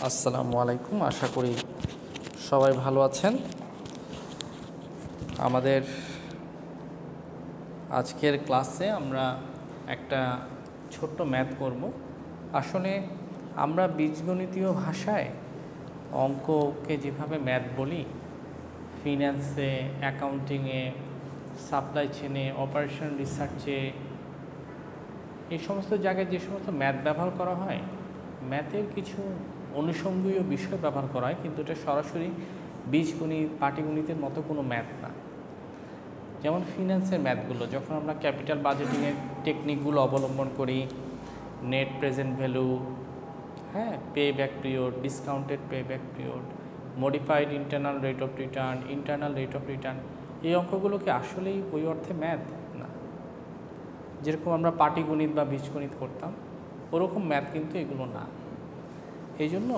আসসালামু আলাইকুম। আশা করি সবাই ভালো আছেন। আমাদের আজকের ক্লাসে আমরা একটা ছোট্ট ম্যাথ করব। আসলে আমরা বীজগণিতীয় ভাষায় অঙ্ককে যেভাবে ম্যাথ বলি, ফিন্যান্সে, অ্যাকাউন্টিংয়ে, সাপ্লাই চেনে, অপারেশন রিসার্চে, এই সমস্ত জায়গায় যে সমস্ত ম্যাথ ব্যবহার করা হয়, ম্যাথের কিছু অনুষঙ্গীয় বিষয় ব্যবহার করা হয়, কিন্তু এটা সরাসরি বীজগণিত, পাটিগণিতের মতো কোনো ম্যাথ না। যেমন ফিন্যান্সের ম্যাথগুলো, যখন আমরা ক্যাপিটাল বাজেটিংয়ের টেকনিকগুলো অবলম্বন করি, net present value, pay back period, discounted pay back period, modified internal rate of return, internal rate of return, এই অঙ্কগুলোকে আসলেই ওই অর্থে ম্যাথ না। যেরকম আমরা পাটিগণিত বা বীজগণিত করতাম, ওরকম ম্যাথ কিন্তু এগুলো না। এই জন্য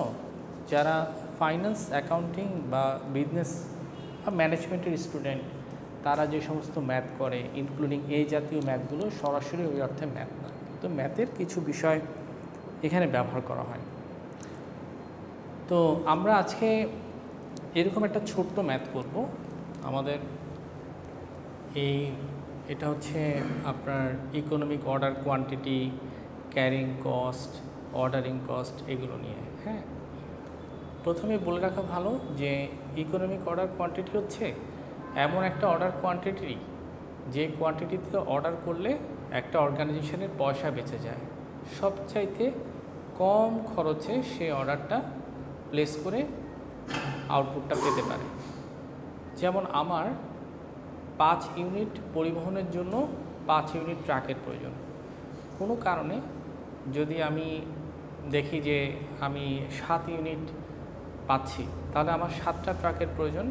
যারা ফাইন্যান্স, অ্যাকাউন্টিং বা বিজনেস বা ম্যানেজমেন্টের স্টুডেন্ট, তারা যে সমস্ত ম্যাথ করে, ইনক্লুডিং এই জাতীয় ম্যাথগুলো সরাসরি ওই অর্থে ম্যাথ না, তো ম্যাথের কিছু বিষয় এখানে ব্যবহার করা হয়। তো আমরা আজকে এরকম একটা ছোট্ট ম্যাথ করব। আমাদের এটা হচ্ছে আপনার economic order quantity, carrying cost, ordering cost, এগুলো নিয়ে। প্রথমে বলে রাখা ভালো যে ইকোনমিক অর্ডার কোয়ান্টিটি হচ্ছে এমন একটা অর্ডার কোয়ান্টিটি যে কোয়ান্টিটিতে অর্ডার করলে একটা অর্গানাইজেশনের পয়সা বেঁচে যায়, সবচাইতে কম খরচে সে অর্ডারটা প্লেস করে আউটপুটটা পেতে পারে। যেমন আমার 5 ইউনিট পরিবহনের জন্য 5 ইউনিট ট্রাকের প্রয়োজন। কোনো কারণে যদি আমি দেখি যে আমি 7 ইউনিট পাচ্ছি, তাহলে আমার 7টা ট্রাকের প্রয়োজন।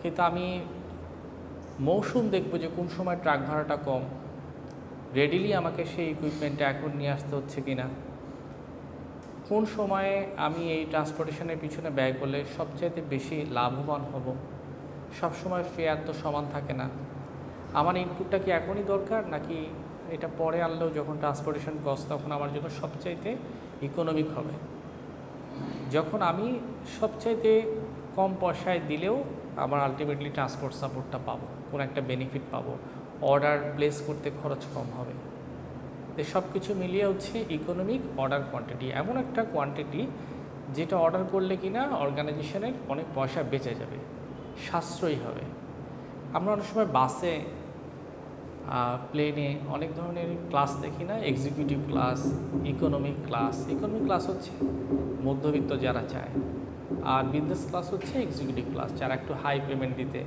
কিন্তু আমি মৌসুম দেখব যে কোন সময় ট্রাক ভাড়াটা কম, রেডিলি আমাকে সেই ইকুইপমেন্টটা এখন নিয়ে আসতে হচ্ছে কিনা, কোন সময়ে আমি এই ট্রান্সপোর্টেশনের পিছনে ব্যয় করলে সবচাইতে বেশি লাভবান হব। সবসময় ফেয়ার তো সমান থাকে না। আমার ইনপুটটা কি এখনই দরকার, নাকি এটা পরে আনলেও যখন ট্রান্সপোর্টেশন কস্ট তখন আমার জন্য সবচাইতে ইকোনমিক হবে। যখন আমি সবচাইতে কম পয়সায় দিলেও আমার আলটিমেটলি ট্রান্সপোর্ট সাপোর্টটা পাবো, কোনো একটা বেনিফিট পাবো, অর্ডার প্লেস করতে খরচ কম হবে। এই সব কিছু মিলিয়ে হচ্ছে ইকোনমিক অর্ডার কোয়ান্টিটি, এমন একটা কোয়ান্টিটি যেটা অর্ডার করলে কিনা অর্গানাইজেশনের অনেক পয়সা বেঁচে যাবে, সাশ্রয়ী হবে। আমরা অনেক সময় বাসে, প্লেনে অনেক ধরনের ক্লাস দেখি না, executive class, economic class. Economic class হচ্ছে মধ্যবিত্ত যারা চায়, আর বিজনেস ক্লাস হচ্ছে এক্সিকিউটিভ ক্লাস, যারা একটু হাই পেমেন্ট দিতে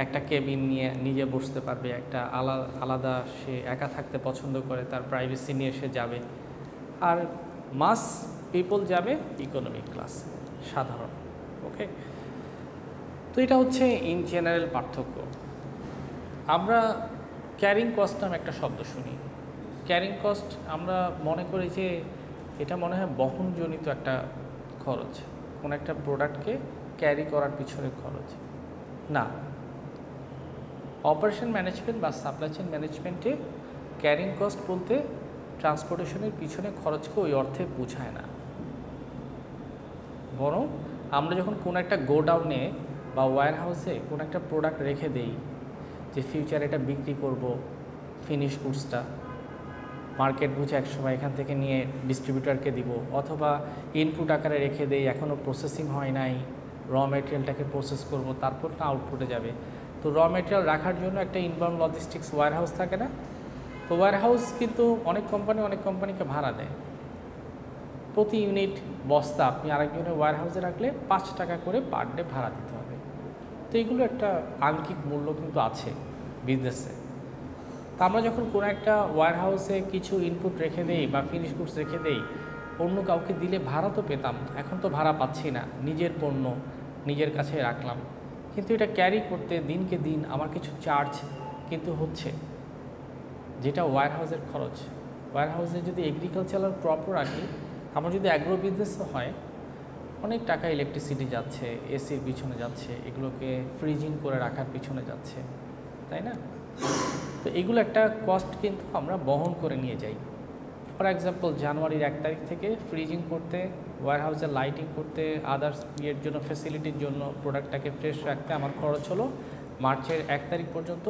একটা কেবিন নিয়ে নিজে বসতে পারবে, একটা আলাদা সে একা থাকতে পছন্দ করে, তার প্রাইভেসি নিয়ে সে যাবে। আর মাস পিপল যাবে ইকোনমিক ক্লাস, সাধারণ। ওকে, তো এটা হচ্ছে ইন জেনারেল পার্থক্য। আমরা ক্যারিং কস্ট নামে একটা শব্দ শুনি। ক্যারিং কস্ট আমরা মনে করি যে এটা মনে হয় বহনজনিত একটা খরচ, কোনো একটা প্রোডাক্টকে ক্যারি করার পিছনে খরচ না। অপারেশন ম্যানেজমেন্ট বা সাপ্লাই চেইন ম্যানেজমেন্টে ক্যারিং কস্ট বলতে ট্রান্সপোর্টেশনের পিছনে খরচকে ওই অর্থে বোঝায় না, বরং আমরা যখন কোনো একটা গোডাউনে বা ওয়্যার হাউসে কোনো একটা প্রোডাক্ট রেখে দেই যে ফিউচারে এটা বিক্রি করব, ফিনিশ গুডসটা মার্কেট বুঝে একসময় এখান থেকে নিয়ে ডিস্ট্রিবিউটারকে দিব, অথবা ইনপুট আকারে রেখে দেই, এখনও প্রসেসিং হয় নাই, র ম্যাটেরিয়ালটাকে প্রসেস করব, তারপর না আউটপুটে যাবে। তো র ম্যাটেরিয়াল রাখার জন্য একটা ইনবাউন্ড লজিস্টিক্স ওয়্যার হাউস থাকে না? তো ওয়্যার হাউস কিন্তু অনেক কোম্পানিকে ভাড়া দেয়। প্রতি ইউনিট বস্তা আপনি আরেকজনের ওয়্যার হাউসে রাখলে 5 টাকা করে পার ডে ভাড়া দিতে হবে। তো এইগুলো একটা আঙ্কিক মূল্য কিন্তু আছে বিজনেসে। তা আমরা যখন কোনো একটা ওয়্যার হাউসে কিছু ইনপুট রেখে দেই বা ফিনিশ গুডস রেখে দেই, অন্য কাউকে দিলে ভাড়া তো পেতাম, এখন তো ভাড়া পাচ্ছি না, নিজের পণ্য নিজের কাছে রাখলাম। কিন্তু এটা ক্যারি করতে দিনকে দিন আমার কিছু চার্জ কিন্তু হচ্ছে, যেটা ওয়্যার হাউসের খরচ। ওয়্যার হাউসে যদি এগ্রিকালচারাল ক্রপও রাখি, আমার যদি অ্যাগ্রো বিজনেসও হয়, অনেক টাকা ইলেকট্রিসিটি যাচ্ছে, এসির পিছনে যাচ্ছে, এগুলোকে ফ্রিজিং করে রাখার পিছনে যাচ্ছে, তাই না? তো এগুলো একটা কস্ট কিন্তু আমরা বহন করে নিয়ে যাই। ফর এক্সাম্পল জানুয়ারির 1 তারিখ থেকে ফ্রিজিং করতে, ওয়্যারহাউসে লাইটিং করতে, আদার্স ইয়ের জন্য ফ্যাসিলিটির জন্য প্রোডাক্টটাকে ফ্রেশ রাখতে আমার খরচ হলো মার্চের 1 তারিখ পর্যন্ত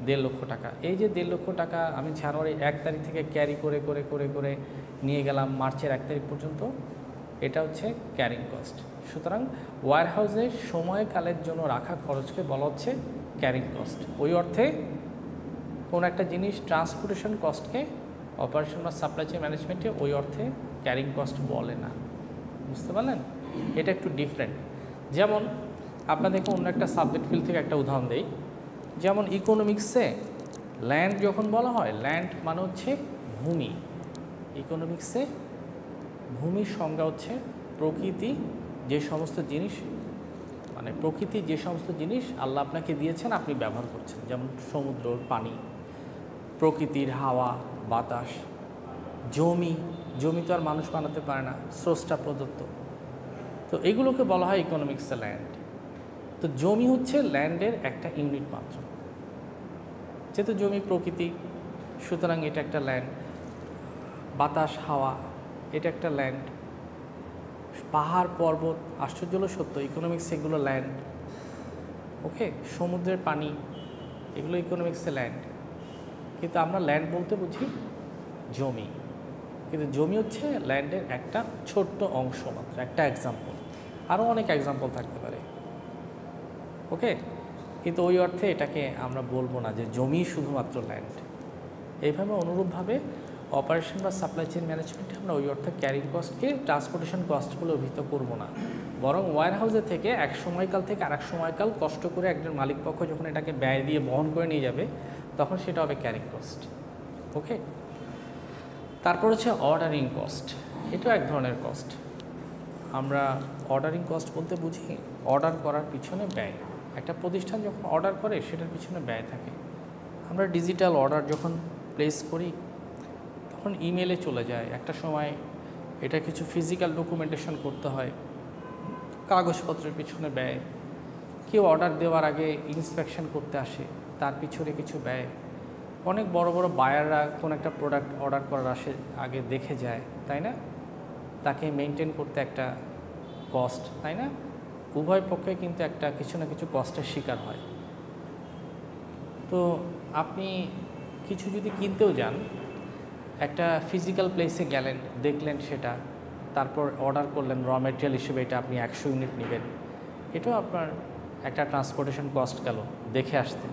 1.5 লক্ষ টাকা। এই যে 1.5 লক্ষ টাকা আমি জানুয়ারির 1 তারিখ থেকে ক্যারি করে করে করে করে নিয়ে গেলাম মার্চের 1 তারিখ পর্যন্ত, এটা হচ্ছে ক্যারিং কস্ট। সুতরাং ওয়্যারহাউসে সময়কালের জন্য রাখা খরচকে বলা হচ্ছে ক্যারিং কস্ট। ওই অর্থে কোনো একটা জিনিস ট্রান্সপোর্টেশন কস্টকে অপারেশন বা সাপ্লাই চেইন ম্যানেজমেন্টে ওই অর্থে ক্যারিং কস্ট বলে না। বুঝতে পারলেন? এটা একটু ডিফারেন্ট। যেমন আপনাদেরকে অন্য একটা সাবজেক্ট ফিল্ড থেকে একটা উদাহরণ দেই। যেমন ইকোনমিক্সে ল্যান্ড যখন বলা হয়, ল্যান্ড মানে হচ্ছে ভূমি। ইকোনমিক্সে ভূমির সংজ্ঞা হচ্ছে প্রকৃতি যে সমস্ত জিনিস, মানে প্রকৃতি যে সমস্ত জিনিস আল্লাহ আপনাকে দিয়েছেন আপনি ব্যবহার করছেন, যেমন সমুদ্র, পানি, প্রকৃতির হাওয়া, বাতাস, জমি। জমি তো আর মানুষ বানাতে পারে না, স্রষ্টা প্রদত্ত। তো এগুলোকে বলা হয় ইকোনমিক্সে ল্যান্ড। তো জমি হচ্ছে ল্যান্ডের একটা ইউনিট মাত্র। যেহেতু জমি প্রকৃতি, সুতরাং এটা একটা ল্যান্ড। বাতাস, হাওয়া, এটা একটা ল্যান্ড। পাহাড়, পর্বত, আশ্চর্য হলো সত্য, ইকোনমিক্সে এগুলো ল্যান্ড। ওকে, সমুদ্রের পানি, এগুলো ইকোনমিক্সে ল্যান্ড। কিন্তু আমরা ল্যান্ড বলতে বুঝি জমি, কিন্তু জমি হচ্ছে ল্যান্ডের একটা ছোট্ট অংশ মাত্র, একটা এক্সাম্পল। আরও অনেক এক্সাম্পল থাকতে পারে। ওকে, কিন্তু ওই অর্থে এটাকে আমরা বলবো না যে জমি শুধুমাত্র ল্যান্ড। এইভাবে অনুরূপভাবে অপারেশন বা সাপ্লাই চেইন ম্যানেজমেন্টে আমরা ওই অর্থে ক্যারিং কস্টকে ট্রান্সপোর্টেশন কস্ট বলে অভিহিত করবো না, বরং ওয়্যারহাউসে থেকে এক সময়কাল থেকে আরেক সময়কাল কষ্ট করে একজন মালিক পক্ষ যখন এটাকে ব্যয় দিয়ে বহন করে নিয়ে যাবে তখন সেটা হবে ক্যারিং কস্ট। ওকে, তারপর হচ্ছে অর্ডারিং কস্ট। এটাও এক ধরনের কস্ট। আমরা অর্ডারিং কস্ট বলতে বুঝি অর্ডার করার পিছনে ব্যয়। একটা প্রতিষ্ঠান যখন অর্ডার করে সেটার পিছনে ব্যয় থাকে। আমরা ডিজিটাল অর্ডার যখন প্লেস করি তখন ইমেলে চলে যায়, একটা সময় এটা কিছু ফিজিক্যাল ডকুমেন্টেশন করতে হয়, কাগজপত্রের পিছনে ব্যয়। কেউ অর্ডার দেওয়ার আগে ইন্সপেকশন করতে আসে, তার পিছনে কিছু ব্যয়। অনেক বড় বড় বায়াররা কোন একটা প্রোডাক্ট অর্ডার করার আগে দেখে যায়, তাই না? তাকে মেনটেন করতে একটা কস্ট, তাই না? উভয় পক্ষে কিন্তু একটা কিছু না কিছু কস্টের শিকার হয়। তো আপনি কিছু যদি কিনতেও যান, একটা ফিজিক্যাল প্লেসে গেলেন, দেখলেন সেটা, তারপর অর্ডার করলেন র ম্যাটেরিয়াল হিসেবে এটা আপনি 100 ইউনিট নেবেন, এটাও আপনার একটা ট্রান্সপোর্টেশন কস্ট গেল দেখে আসতে।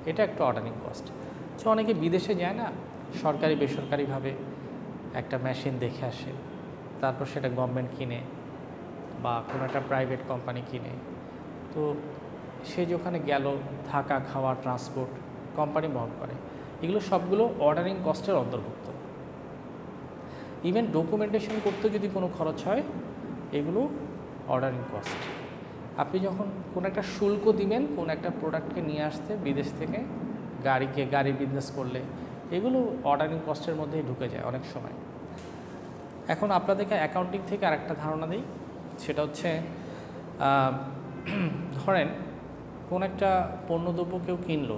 এটা একটা অর্ডারিং কস্ট। তো অনেকে বিদেশে যায় না, সরকারি বেসরকারিভাবে একটা মেশিন দেখে আসে, তারপর সেটা গভর্নমেন্ট কিনে বা কোনো একটা প্রাইভেট কোম্পানি কিনে। তো সে যেখানে গেল, থাকা, খাওয়া, ট্রান্সপোর্ট কোম্পানি বহন করে। এগুলো সবগুলো অর্ডারিং কস্টের অন্তর্ভুক্ত। ইভেন ডকুমেন্টেশন করতে যদি কোনো খরচ হয়, এগুলো অর্ডারিং কস্ট। আপনি যখন কোনো একটা শুল্ক দিবেন কোনো একটা প্রোডাক্টকে নিয়ে আসতে বিদেশ থেকে, গাড়ি বিজনেস করলে, এগুলো অর্ডারিং কস্টের মধ্যেই ঢুকে যায় অনেক সময়। এখন আপনাদেরকে অ্যাকাউন্টিং থেকে আরেকটা ধারণা দিই, সেটা হচ্ছে ধরেন কোন একটা পণ্যদ্রব্য কেউ কিনলো,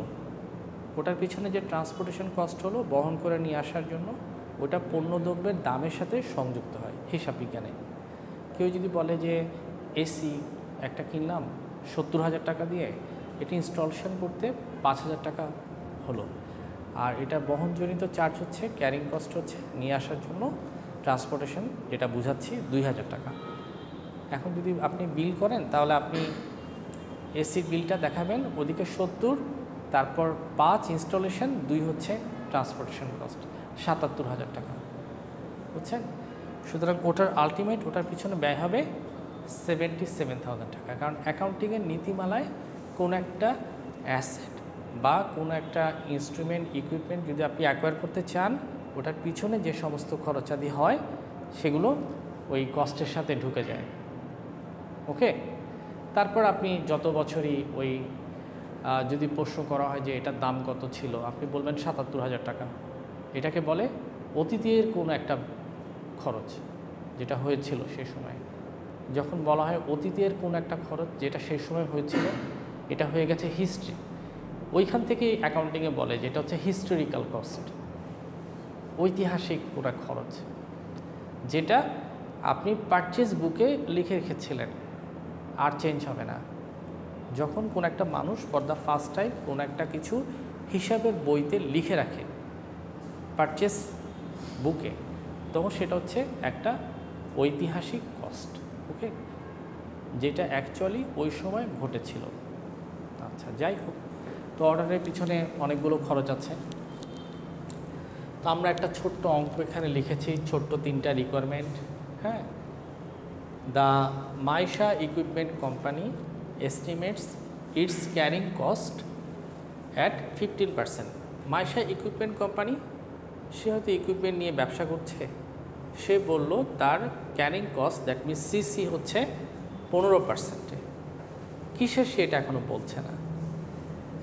ওটার পিছনে যে ট্রান্সপোর্টেশন কস্ট হলো বহন করে নিয়ে আসার জন্য, ওটা পণ্যদ্রব্যের দামের সাথে সংযুক্ত হয় হিসাব বিজ্ঞানে। কেউ যদি বলে যে এসি একটা কিনলাম 70,000 টাকা দিয়ে, এটি ইনস্টলেশন করতে 5,000 টাকা হলো, আর এটা বহনজনিত চার্জ হচ্ছে, ক্যারিং কস্ট হচ্ছে নিয়ে আসার জন্য ট্রান্সপোর্টেশন, যেটা বুঝাচ্ছি 2,000 টাকা। এখন যদি আপনি বিল করেন তাহলে আপনি এসির বিলটা দেখাবেন, ওদিকে 70, তারপর 5 ইনস্টলেশন, 2 হচ্ছে ট্রান্সপোর্টেশন কস্ট, 77,000 টাকা। বুঝছেন? সুতরাং ওটার আলটিমেট, ওটার পিছনে ব্যয় হবে 77,000 টাকা। কারণ অ্যাকাউন্টিংয়ের নীতিমালায় কোনো একটা অ্যাসেট বা কোনো একটা ইনস্ট্রুমেন্ট, ইকুইপমেন্ট যদি আপনি অ্যাকোয়ার করতে চান, ওটার পিছনে যে সমস্ত খরচাদি হয় সেগুলো ওই কস্টের সাথে ঢুকে যায়। ওকে, তারপর আপনি যত বছরই ওই যদি প্রশ্ন করা হয় যে এটার দাম কত ছিল, আপনি বলবেন 77,000 টাকা। এটাকে বলে অতীতের কোনো একটা খরচ যেটা হয়েছিল সেই সময়। যখন বলা হয় অতীতের কোনো একটা খরচ যেটা সেই সময় হয়েছিল, এটা হয়ে গেছে হিস্ট্রি। ওইখান থেকে অ্যাকাউন্টিংয়ে বলে যেটা হচ্ছে হিস্টোরিক্যাল কস্ট, ঐতিহাসিক পুরা খরচ, যেটা আপনি পারচেজ বুকে লিখে রেখেছিলেন আর চেঞ্জ হবে না। যখন কোন একটা মানুষ ফর দ্য ফার্স্ট টাইম কোন একটা কিছু হিসাবের বইতে লিখে রাখে পারচেজ বুকে, তখন সেটা হচ্ছে একটা ঐতিহাসিক কস্ট, ওকে, যেটা অ্যাকচুয়ালি ওই সময় ঘটেছিল। আচ্ছা, যাই হোক, তো অর্ডারের পিছনে অনেকগুলো খরচ আছে। তো আমরা একটা ছোট্ট অঙ্ক এখানে লিখেছি, ছোট্ট 3টা রিকোয়ারমেন্ট। হ্যাঁ, the Maisha equipment company estimates its carrying cost at 15%। Maisha equipment company, সে হয়তো ইকুইপমেন্ট নিয়ে ব্যবসা করছে, সে বলল তার carrying cost, that means CC হচ্ছে 15%। কিসের সেটা এখনও বলছে না।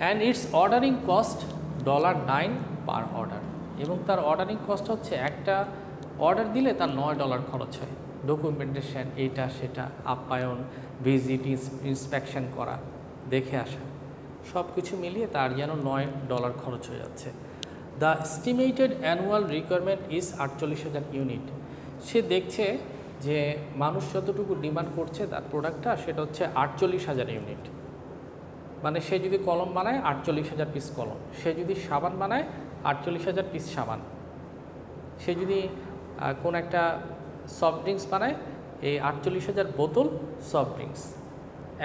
And its ordering cost $9 per order, এবং তার অর্ডারিং কস্ট হচ্ছে একটা অর্ডার দিলে তার $9 খরচ হয়, ডকুমেন্টেশন, এইটা সেটা, আপ্যায়ন, ভিজিট, ইন্সপেকশন করা, দেখে আসা, সব কিছু মিলিয়ে তার যেন $9 খরচ হয়ে যাচ্ছে। The estimated annual requirement is 48,000 unit. সে দেখছে যে মানুষ যতটুকু ডিমান্ড করছে তার প্রোডাক্টটা, সেটা হচ্ছে 48,000 ইউনিট। মানে সে যদি কলম বানায় 48,000 পিস কলম, সে যদি সাবান বানায় 48,000 পিস সাবান, সে যদি কোন একটা সফট ড্রিঙ্কস বানায়, এই 48,000 বোতল সফট ড্রিঙ্কস,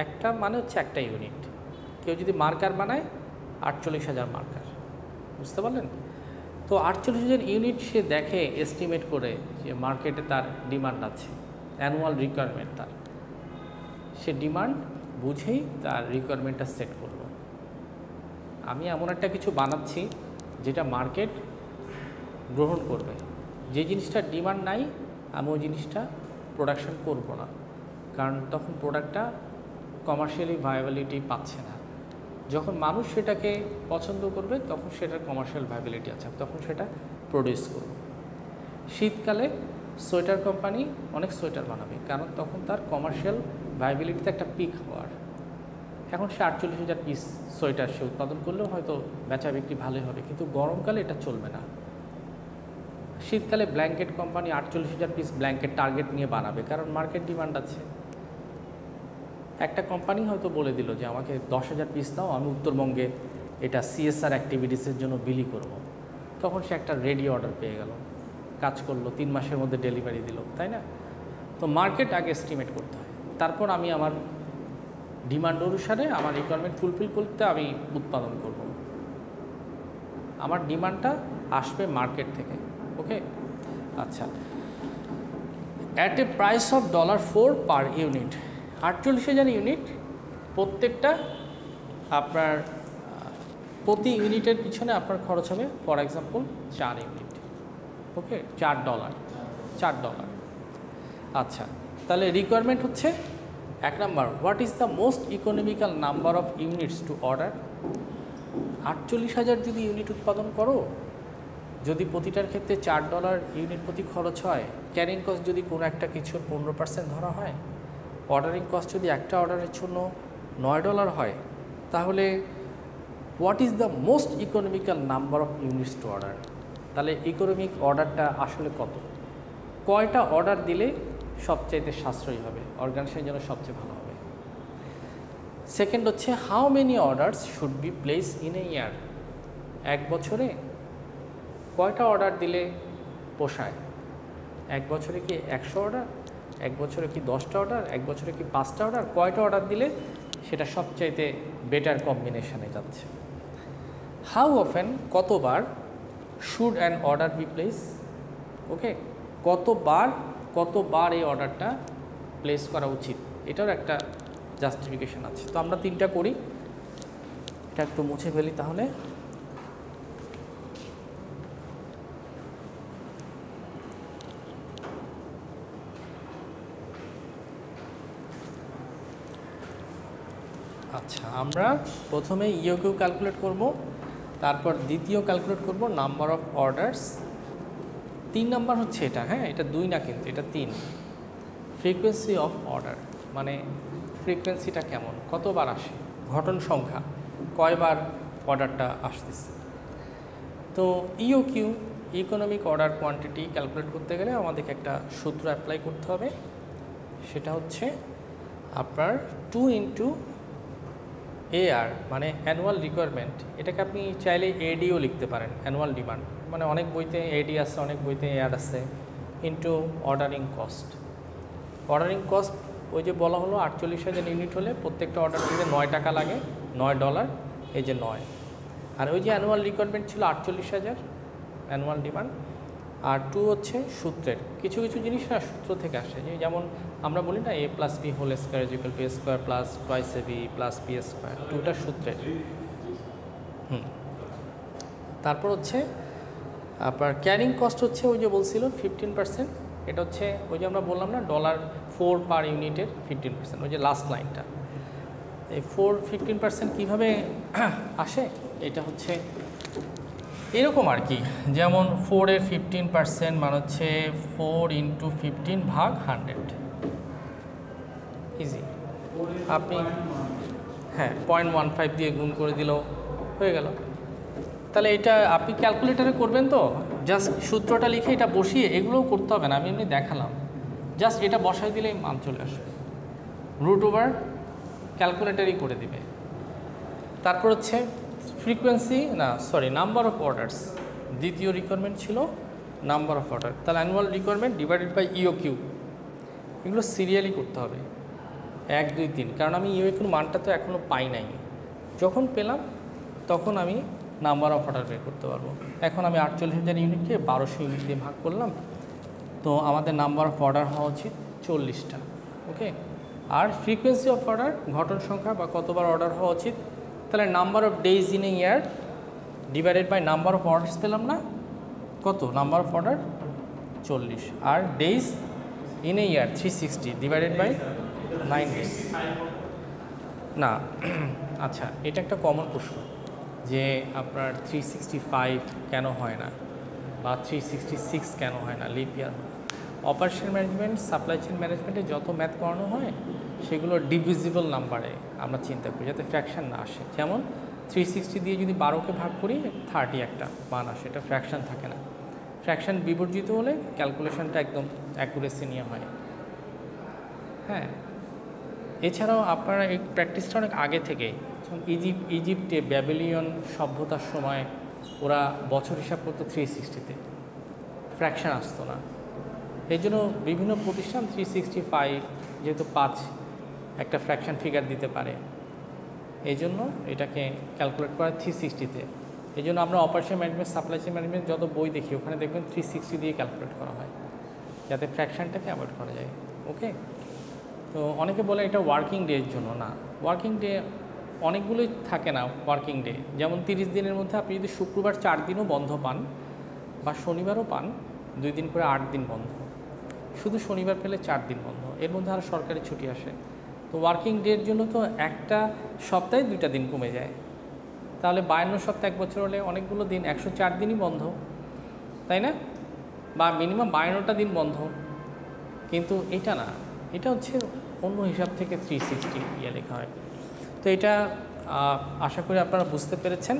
একটা মানে হচ্ছে একটা ইউনিট। কেউ যদি মার্কার বানায় 48,000 মার্কার, বুঝতে পারলেন? তো 48,000 ইউনিট সে দেখে এস্টিমেট করে যে মার্কেটে তার ডিমান্ড আছে, অ্যানুয়াল রিকোয়ারমেন্ট তার, সে ডিমান্ড বুঝেই তার রিকোয়ারমেন্টটা সেট করলো। আমি এমন একটা কিছু বানাচ্ছি যেটা মার্কেট গ্রহণ করবে, যে জিনিসটার ডিমান্ড নাই আমি ওই জিনিসটা প্রোডাকশন করব না, কারণ তখন প্রোডাক্টটা কমার্শিয়ালি ভায়াবিলিটি পাচ্ছে না। যখন মানুষ সেটাকে পছন্দ করবে তখন সেটার কমার্শিয়াল ভায়াবিলিটি আছে, তখন সেটা প্রডিউস করবে। শীতকালে সোয়েটার কোম্পানি অনেক সোয়েটার বানাবে, কারণ তখন তার কমার্শিয়াল ভায়াবিলিটিতে একটা পিক হওয়ার। এখন সে 48,000 পিস সোয়েটার সে উৎপাদন করলেও হয়তো বেচা বিক্রি ভালোই হবে, কিন্তু গরমকালে এটা চলবে না। শীতকালে blanket company 48,000 piece blanket target নিয়ে বানাবে, কারণ মার্কেট ডিমান্ড আছে। একটা কোম্পানি হয়তো বলে দিল যে আমাকে 10,000 পিস দাও, আমি উত্তরবঙ্গে এটা CSR অ্যাক্টিভিটিসের জন্য বিলি করব। তখন সে একটা রেডি অর্ডার পেয়ে গেল, কাজ করলো, 3 মাসের মধ্যে ডেলিভারি দিল, তাই না? তো মার্কেট আগে এস্টিমেট করতে হয়, তারপর আমি আমার ডিমান্ড অনুসারে আমার রিকোয়ারমেন্ট ফুলফিল করতে আমি উৎপাদন করব। আমার ডিমান্ডটা আসবে মার্কেট থেকে, ওকে। আচ্ছা, at a price of $4 per unit, 48,000 unit, প্রত্যেকটা আপনার প্রতি ইউনিটের পিছনে আপনার খরচ হবে ফর এক্সাম্পল 4 ইউনিট, ওকে, $4। আচ্ছা, তাহলে রিকোয়ারমেন্ট হচ্ছে 1 number, what is the most economical number of units to order. 48,000 যদি ইউনিট উৎপাদন করো, যদি প্রতিটার ক্ষেত্রে $4 ইউনিট প্রতি খরচ হয়, ক্যারিং কস্ট যদি কোনো একটা কিছু 15% ধরা হয়, অর্ডারিং কস্ট যদি একটা অর্ডারের জন্য $9 হয়, তাহলে what is the most economical number of units to order. তাহলে ইকোনমিক অর্ডারটা আসলে কত, কয়টা অর্ডার দিলে সবচাইতে সাশ্রয়ী হবে, অর্গানাইজেশনের জন্য সবচেয়ে ভালো হবে। সেকেন্ড হচ্ছে how many orders should be placed in a year. 1 বছরে কয়টা অর্ডার দিলে পোষায়? 1 বছরে কি 100 অর্ডার, 1 বছরে কি 10টা অর্ডার, 1 বছরে কি 5টা অর্ডার, কয়টা অর্ডার দিলে সেটা সবচাইতে বেটার কম্বিনেশনে যাচ্ছে। হাউ অফেন, কতবার, should an order be place, okay, কতবার এই অর্ডারটা প্লেস করা উচিত, এটার একটা জাস্টিফিকেশন আছে। তো আমরা 3টা করি, এটা একটু মুছে ফেলি তাহলে। আচ্ছা, আমরা প্রথমে ইওকিউ ক্যালকুলেট করব, তারপর দ্বিতীয় ক্যালকুলেট করব নাম্বার অফ অর্ডারস। 3 নাম্বার হচ্ছে এটা, হ্যাঁ, এটা 2 না, কিন্তু এটা 3। ফ্রিকোয়েন্সি অফ অর্ডার মানে ফ্রিকোয়েন্সিটা কেমন, কতবার আসে, ঘটন সংখ্যা, কয়বার অর্ডারটা আসতেছে। তো ইওকিউ, ইকোনমিক অর্ডার কোয়ান্টিটি ক্যালকুলেট করতে গেলে আমাদেরকে একটা সূত্র অ্যাপ্লাই করতে হবে, সেটা হচ্ছে আপনার 2 ইন্টু AR মানে অ্যানুয়াল রিকোয়ারমেন্ট। এটাকে আপনি চাইলে ADও লিখতে পারেন, অ্যানুয়াল ডিমান্ড, মানে অনেক বইতে AD আছে, অনেক বইতে AR আছে, into ordering cost. Ordering cost ওই যে বলা হলো 48,000 ইউনিট হলে প্রত্যেকটা অর্ডার দিতে $9 লাগে, $9, এই যে 9। আর ওই যে অ্যানুয়াল রিকোয়ারমেন্ট ছিল 48,000 অ্যানুয়াল ডিমান্ড। আর 2 হচ্ছে সূত্রের, কিছু কিছু জিনিস না সূত্র থেকে আসে, যেমন আমরা বলি না A+B whole square equal to A square plus twice AB plus B square, 2টা সূত্রের। তারপর হচ্ছে আপনার ক্যারিং কস্ট হচ্ছে ওই যে বলছিল 15%, এটা হচ্ছে ওই যে আমরা বললাম না $4 পার ইউনিটের 15%, ওই যে লাস্ট লাইনটা। এই 15% কীভাবে আসে, এটা হচ্ছে এরকম আর কি, যেমন 4-এর 15% মানে হচ্ছে 4 × 15/100, ইজি। আপনি 0.15 দিয়ে গুণ করে দিলেও হয়ে গেল। তাহলে এটা আপনি ক্যালকুলেটারে করবেন তো, জাস্ট সূত্রটা লিখে এটা বসিয়ে, এগুলোও করতে হবে না, আমি এমনি দেখালাম, জাস্ট এটা বসাই দিলেই মান চলে আসবে, √ওভার ক্যালকুলেটারই করে দিবে। তারপর হচ্ছে নাম্বার অফ অর্ডারস, দ্বিতীয় রিকোয়ারমেন্ট ছিল নাম্বার অফ অর্ডার, তাহলে অ্যানুয়াল রিকোয়ারমেন্ট ডিভাইডেড বাই ইওকিউ, এগুলো সিরিয়ালি করতে হবে 1, 2, 3, কারণ আমি ইওকিউর মানটা তো এখনও পাই নাই, যখন পেলাম তখন আমি নাম্বার অফ অর্ডার বের করতে পারবো। এখন আমি 48,000 ইউনিটকে 1200 ইউনিট দিয়ে ভাগ করলাম, তো আমাদের নাম্বার অফ অর্ডার হওয়া উচিত 40টা, ওকে। আর ফ্রিকোয়েন্সি অফ অর্ডার, ঘটন সংখ্যা বা কতবার অর্ডার হওয়া উচিত, তাহলে number of days in a year divided by number of orders পেলাম না, কত নাম্বার অফ অর্ডার 40, আর days in a year 360 divided by 9 days না। আচ্ছা, এটা একটা কমন প্রশ্ন যে আপনার 365 কেন হয় না, বা 366 কেন হয় না, লিপ ইয়ার। অপারেশন ম্যানেজমেন্ট, সাপ্লাই চেইন ম্যানেজমেন্টে যত ম্যাথ করানো হয় সেগুলো ডিভিজিবল নাম্বারে আমরা চিন্তা করি, যাতে ফ্র্যাকশন না আসে। যেমন 360 দিয়ে যদি 12কে ভাগ করি 30 একটা মান আসে, এটা ফ্র্যাকশন থাকে না। ফ্র্যাকশন বিবর্জিত হলে ক্যালকুলেশনটা একদম অ্যাকুরেসি নিয়ে হয়। হ্যাঁ, এছাড়াও আপনারা এই প্র্যাকটিসটা অনেক আগে থেকে, যেমন ইজিপ্টে ব্যাবিলিয়ন সভ্যতার সময় ওরা বছর হিসাব করতো 360-তে, ফ্র্যাকশন আসতো না। এই জন্য বিভিন্ন প্রতিষ্ঠান 365 যেহেতু 5 একটা ফ্র্যাকশন ফিগার দিতে পারে, এই জন্য এটাকে ক্যালকুলেট করা 360-তে। এই জন্য আমরা operation management, supply chain management যত বই দেখি ওখানে দেখবেন 360 দিয়ে ক্যালকুলেট করা হয়, যাতে ফ্র্যাকশনটাকে অ্যাভয়েড করা যায়, ওকে। তো অনেকে বলে এটা ওয়ার্কিং ডের জন্য, না, ওয়ার্কিং ডে অনেকগুলোই থাকে না ওয়ার্কিং ডে। যেমন 30 দিনের মধ্যে আপনি যদি শুক্রবার 4 দিনও বন্ধ পান বা শনিবারও পান, 2 দিন করে 8 দিন বন্ধ, শুধু শনিবার পেলে 4 দিন বন্ধ, এর মধ্যে আরও সরকারি ছুটি আসে। তো ওয়ার্কিং ডের জন্য তো একটা সপ্তাহে 2টা দিন কমে যায়, তাহলে 52 সপ্তাহ 1 বছর হলে অনেকগুলো দিন, 104 দিনই বন্ধ, তাই না? বা মিনিমাম 52টা দিন বন্ধ। কিন্তু এটা না, এটা হচ্ছে অন্য হিসাব থেকে 360 লেখা হয়। তো এটা আশা করি আপনারা বুঝতে পেরেছেন।